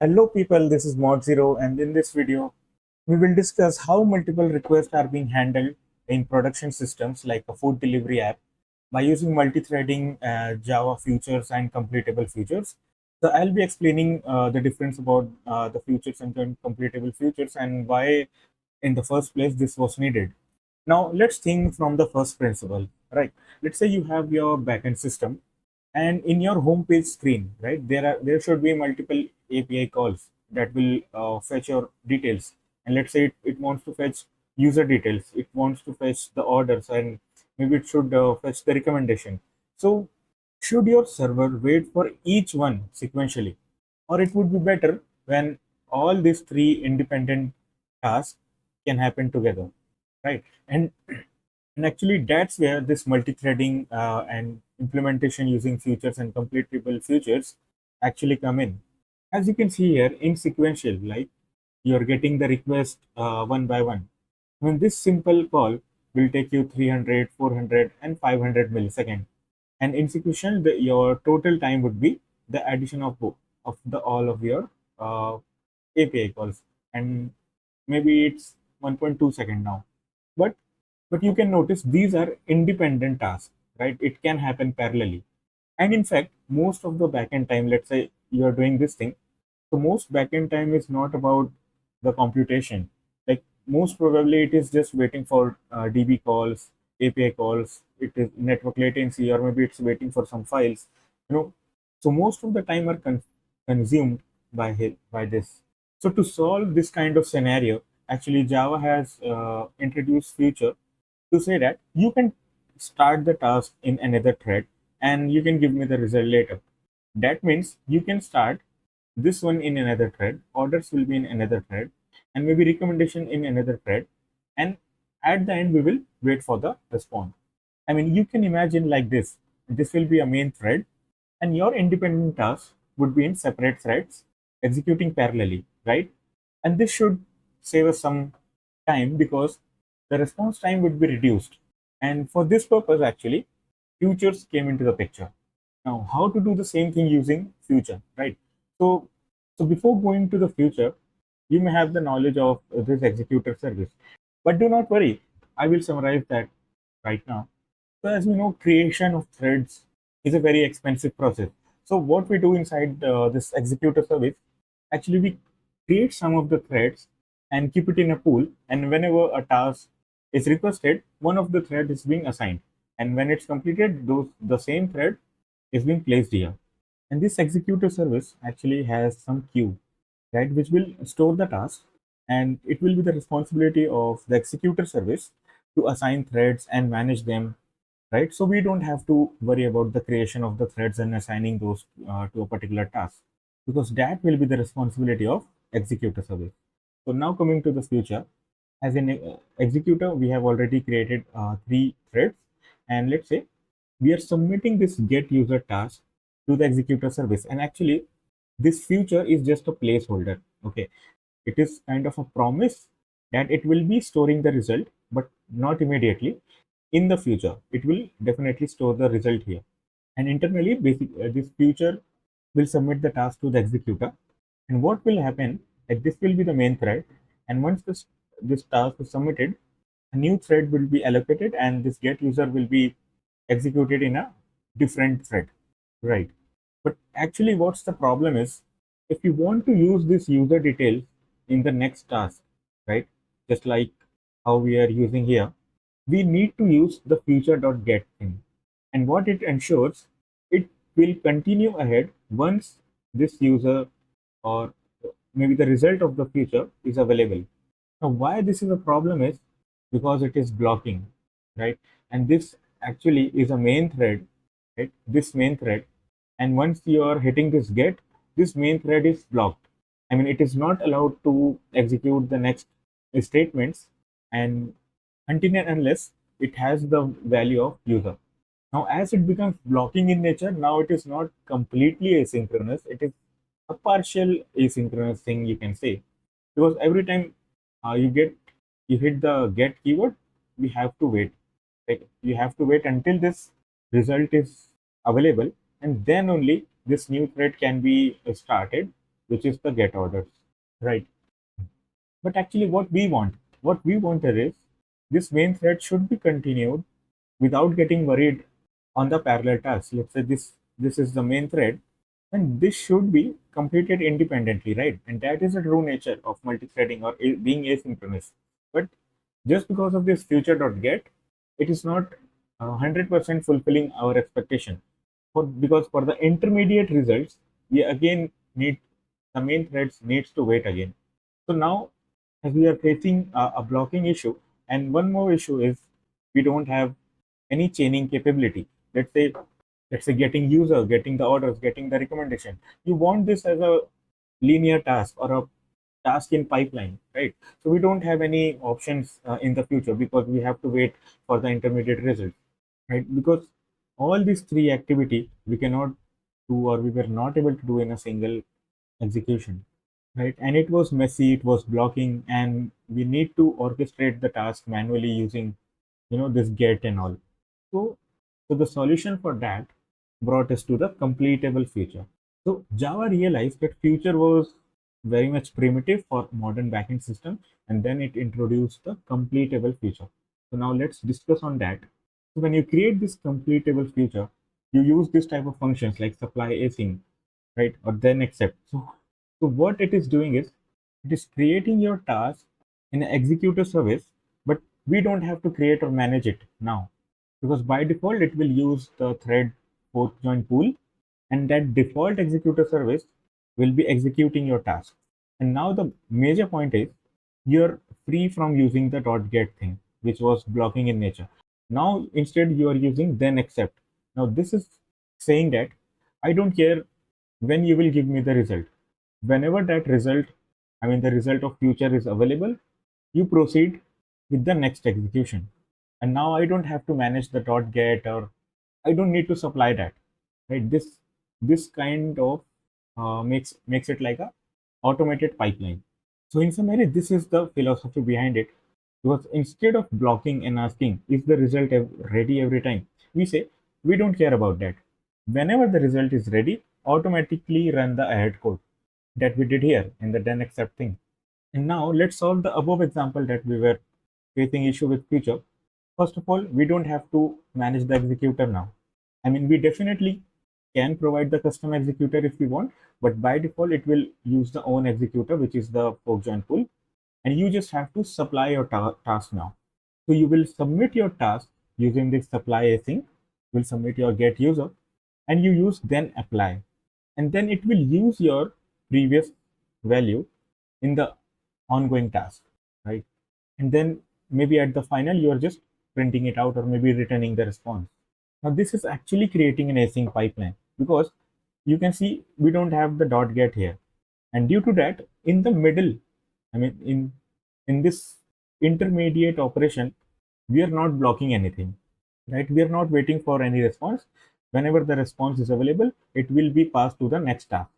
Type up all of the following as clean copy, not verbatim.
Hello people, this is Mod0 and in this video we will discuss how multiple requests are being handled in production systems like a food delivery app by using multi-threading, Java features and completable features. So I'll be explaining the difference about the features and completable features and why in the first place this was needed. Now let's think from the first principle, right? Let's say you have your backend system and in your home page screen, right, there should be multiple API calls that will fetch your details. And let's say it wants to fetch user details, it wants to fetch the orders, and maybe it should fetch the recommendation. So should your server wait for each one sequentially, or it would be better when all these three independent tasks can happen together, right? And actually, that's where this multi-threading and implementation using features and completable features actually come in. As you can see here, in sequential, like you're getting the request one by one. I mean, this simple call will take you 300, 400, and 500 milliseconds. And in sequential, your total time would be the addition of both of the all of your API calls, and maybe it's 1.2 second now. But you can notice these are independent tasks, right? It can happen parallelly. And in fact, most of the backend time, let's say you are doing this thing, so most backend time is not about the computation. Like most probably it is just waiting for DB calls, API calls, it is network latency, or maybe it's waiting for some files, you know. So most of the time are consumed by this. So to solve this kind of scenario, actually Java has introduced feature to say that you can start the task in another thread and you can give me the result later. That means you can start this one in another thread, orders will be in another thread, and maybe recommendation in another thread, and at the end we will wait for the response. I mean, you can imagine like this. This will be a main thread, and your independent tasks would be in separate threads executing parallelly, right? And this should save us some time because the response time would be reduced. And for this purpose, actually, futures came into the picture. Now, how to do the same thing using future, right? So, so before going to the future, you may have the knowledge of this executor service, but do not worry. I will summarize that right now. So as we know, creation of threads is a very expensive process. So what we do inside this executor service, actually we create some of the threads and keep it in a pool. And whenever a task is requested, one of the thread is being assigned. And when it's completed, the same thread is being placed here. And this executor service actually has some queue, right, which will store the task, and it will be the responsibility of the executor service to assign threads and manage them, right? So we don't have to worry about the creation of the threads and assigning those to a particular task, because that will be the responsibility of executor service. So now coming to the future, as an executor, we have already created three threads, and let's say we are submitting this get user task to the executor service. And actually, this future is just a placeholder. Okay, it is kind of a promise that it will be storing the result, but not immediately. In the future, it will definitely store the result here. And internally, this future will submit the task to the executor. And what will happen? Like this will be the main thread. And once this task is submitted, a new thread will be allocated, and this get user will be executed in a different thread, right? But actually, what's the problem is, if you want to use this user details in the next task, right? Just like how we are using here, we need to use the future.get thing. And what it ensures, it will continue ahead once this user or maybe the result of the future is available. Now, why this is a problem is because it is blocking, right? And this actually is a main thread, right? This main thread. And once you are hitting this get, this main thread is blocked. I mean, it is not allowed to execute the next statements, and until and unless it has the value of user. Now, as it becomes blocking in nature, now it is not completely asynchronous. It is a partial asynchronous thing, you can say, because every time you hit the get keyword, we have to wait. Like you have to wait until this result is available, and then only this new thread can be started which is the get orders, right? But actually, what we wanted is this main thread should be continued without getting worried on the parallel tasks. Let's say this is the main thread, and this should be completed independently, right? And that is the true nature of multi-threading or being asynchronous. But just because of this future.get, it is not 100% fulfilling our expectation. Because for the intermediate results, we again need the main threads needs to wait again. So now, as we are facing a blocking issue, and one more issue is we don't have any chaining capability. Let's say getting user, getting the orders, getting the recommendation. You want this as a linear task or a task in pipeline, right? So we don't have any options in the future because we have to wait for the intermediate result, right? Because all these three activity we cannot do or we were not able to do in a single execution, right? And it was messy, it was blocking, and we need to orchestrate the task manually using this get and all. So, so the solution for that brought us to the completable future. So Java realized that future was very much primitive for modern backend system, and then it introduced the completable future. So now let's discuss on that. So when you create this completable future, you use this type of functions like supply async, right, or then accept. So what it is doing is it is creating your task in an executor service, but we don't have to create or manage it now because by default it will use the thread fork join pool, and that default executor service will be executing your task. And now the major point is you're free from using the .get thing, which was blocking in nature. Now instead you are using then accept. Now this is saying that I don't care when you will give me the result. Whenever that result, I mean the result of future is available, you proceed with the next execution. And now I don't have to manage the .get, or I don't need to supply that, right? This kind of makes it like a automated pipeline. So in summary, this is the philosophy behind it. Because instead of blocking and asking is the result ready every time, we say we don't care about that. Whenever the result is ready, automatically run the ahead code that we did here in the then accept thing. And now let's solve the above example that we were facing issue with future. First of all, we don't have to manage the executor now. I mean, we definitely can provide the custom executor if we want, but by default, it will use the own executor, which is the fork join pool, and you just have to supply your task now. So you will submit your task using this supply async, will submit your get user, and you use then apply, and then it will use your previous value in the ongoing task, right? And then maybe at the final, you are just printing it out or maybe returning the response. Now, this is actually creating an async pipeline because you can see we don't have the .get here. And due to that, in the middle, I mean, in this intermediate operation, we are not blocking anything, right? We are not waiting for any response. Whenever the response is available, it will be passed to the next task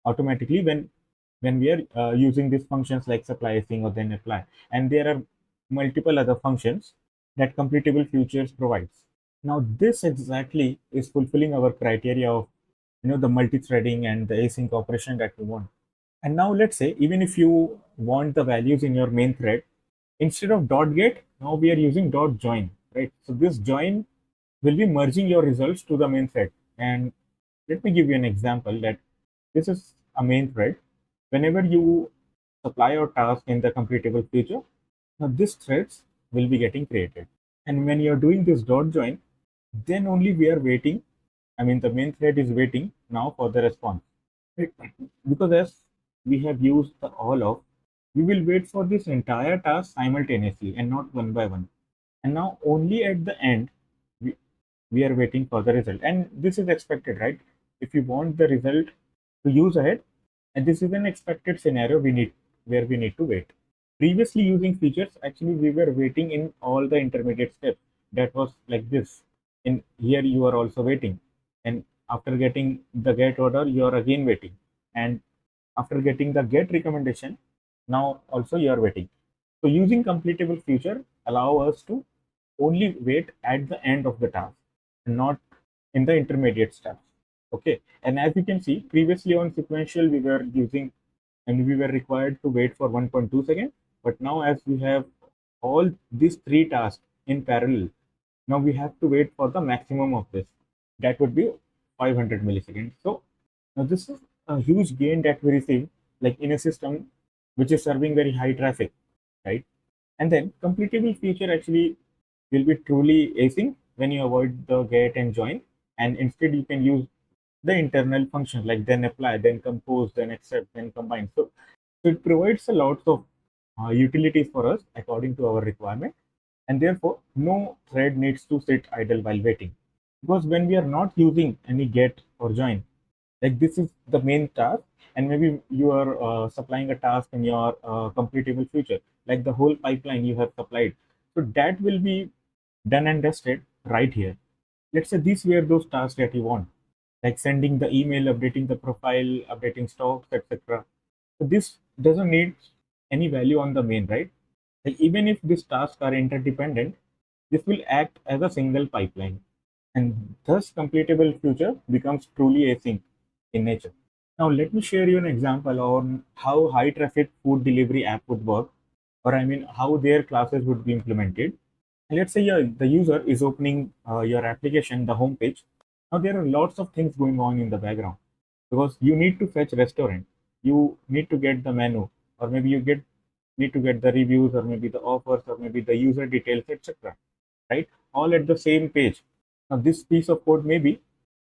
automatically when we are using these functions like supply async or then apply. And there are multiple other functions that completable futures provides. Now this exactly is fulfilling our criteria of the multi-threading and the async operation that we want. And now let's say even if you want the values in your main thread, instead of .get, now we are using .join, right? So this join will be merging your results to the main thread. And let me give you an example that this is a main thread. Whenever you supply your task in the completable future, now these threads will be getting created. And when you're doing this .join, then only we are waiting. I mean, the main thread is waiting now for the response. Right? Because as we have used the all of, we will wait for this entire task simultaneously and not one by one. And now only at the end, we, we are waiting for the result. And this is expected, right? If you want the result to use ahead, and this is an expected scenario where we need to wait. Previously using features, actually we were waiting in all the intermediate steps. That was like this. In here you are also waiting. And after getting the get order, you are again waiting. And after getting the get recommendation, now also you are waiting. So using completable future allow us to only wait at the end of the task, not in the intermediate steps. Okay. And as you can see, previously on sequential, we were using and we were required to wait for 1.2 seconds. But now, as we have all these three tasks in parallel, now we have to wait for the maximum of this. That would be 500 milliseconds. So now this is a huge gain that we receive, like in a system which is serving very high traffic, right? And then completable feature actually will be truly async when you avoid the get and join, and instead you can use the internal functions like then apply, then compose, then accept, then combine. So it provides a lot of utilities for us according to our requirement, and therefore no thread needs to sit idle while waiting. Because when we are not using any get or join, like this is the main task, and maybe you are supplying a task in your completable future, like the whole pipeline you have supplied. So that will be done and dusted right here. Let's say these were those tasks that you want, like sending the email, updating the profile, updating stocks, etc. So this doesn't need any value on the main, right? Like even if these tasks are interdependent, this will act as a single pipeline, and thus completable future becomes truly async in nature. Now let me share you an example on how high traffic food delivery app would work, or I mean how their classes would be implemented. Let's say the user is opening your application, the home page. Now there are lots of things going on in the background, because you need to fetch restaurant, you need to get the menu, or maybe you get need to get the reviews, or maybe the offers, or maybe the user details, etc. Right? All at the same page. Now this piece of code maybe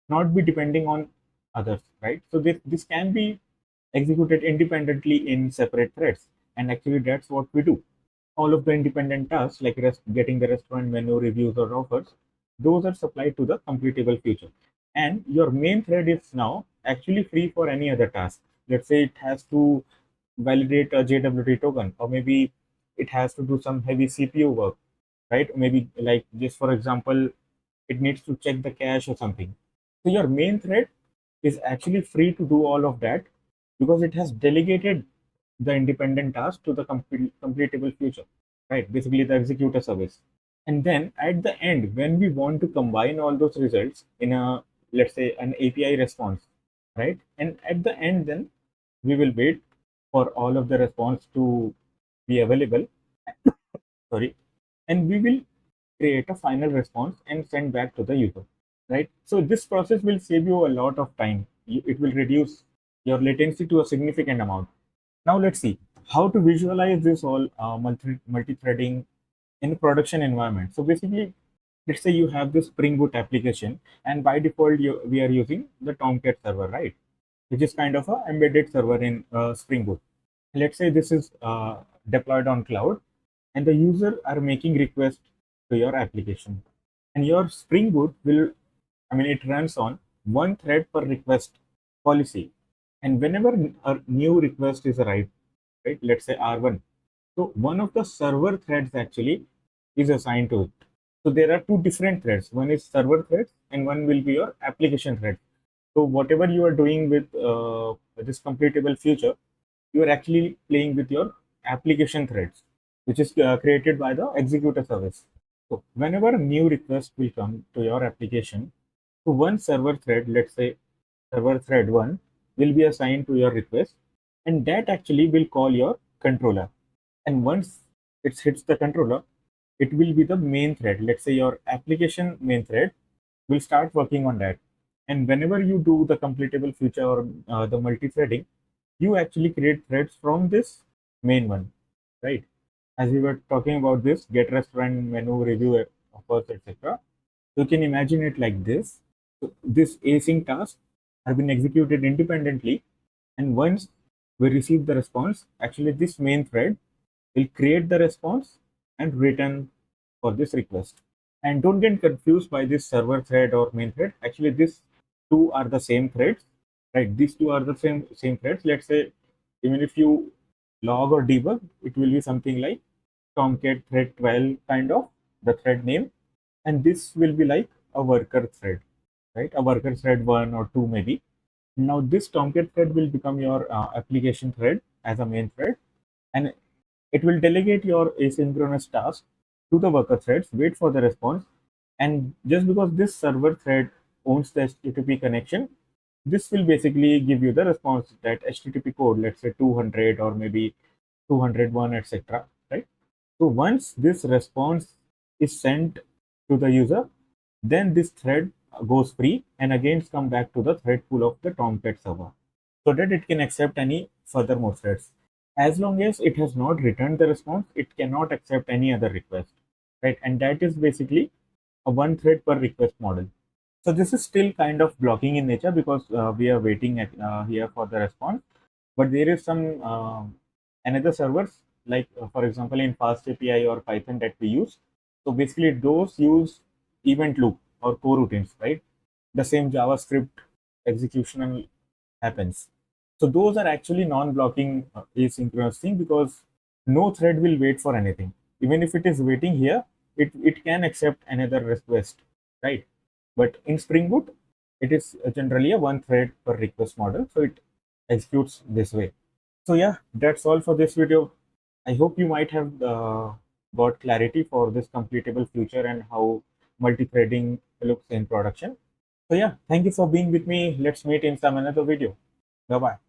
not be depending on others, right? So this can be executed independently in separate threads, and actually that's what we do. All of the independent tasks like getting the restaurant menu, reviews, or offers, those are supplied to the completable future. And your main thread is now actually free for any other task. Let's say it has to validate a JWT token, or maybe it has to do some heavy CPU work, right? Maybe like just for example, it needs to check the cache or something. So your main thread is actually free to do all of that, because it has delegated the independent task to the completable future, right? Basically the executor service. And then at the end, when we want to combine all those results in a, let's say, an API response, right? And at the end, then we will wait for all of the response to be available. Sorry. And we will create a final response and send back to the user, right? So this process will save you a lot of time. It will reduce your latency to a significant amount. Now let's see how to visualize this all multi-threading in a production environment. So basically, let's say you have this SpringBoot application, and by default we are using the Tomcat server, right? Which is kind of a embedded server in SpringBoot. Let's say this is deployed on cloud, and the user are making requests to your application, and your Spring Boot will, I mean, it runs on one thread per request policy. And whenever a new request is arrived, right, let's say R1, so one of the server threads actually is assigned to it. So there are two different threads, one is server thread and one will be your application thread. So whatever you are doing with this completable future, you are actually playing with your application threads, which is created by the executor service. So whenever a new request will come to your application, so one server thread, let's say server thread 1, will be assigned to your request, and that actually will call your controller. And once it hits the controller, it will be the main thread. Let's say your application main thread will start working on that. And whenever you do the completable feature or the multi-threading, you actually create threads from this main one, right? As we were talking about this get restaurant menu review offers, etc. You can imagine it like this. So this async task have been executed independently, and once we receive the response, actually this main thread will create the response and return for this request. And don't get confused by this server thread or main thread. Actually, these two are the same threads, right? These two are the same threads. Let's say even if you log or debug, it will be something like Tomcat thread 12 kind of the thread name, and this will be like a worker thread, right? A worker thread 1 or 2 maybe. Now this Tomcat thread will become your application thread as a main thread, and it will delegate your asynchronous task to the worker threads, wait for the response, and just because this server thread owns the HTTP connection, this will basically give you the response that HTTP code, let's say 200 or maybe 201, etc. Right? So once this response is sent to the user, then this thread goes free and again come back to the thread pool of the Tomcat server so that it can accept any further more threads. As long as it has not returned the response, it cannot accept any other request, right? And that is basically a one thread per request model. So this is still kind of blocking in nature because we are waiting at here for the response. But there is some another servers like for example in Fast API or Python that we use. So basically those use event loop or coroutines, right? The same JavaScript execution happens. So those are actually non-blocking asynchronous thing because no thread will wait for anything. Even if it is waiting here, it can accept another request, right? But in Spring Boot, it is generally a one thread per request model. So it executes this way. So yeah, that's all for this video. I hope you might have got clarity for this completable future and how multi-threading looks in production. So yeah, thank you for being with me. Let's meet in some another video. Bye bye.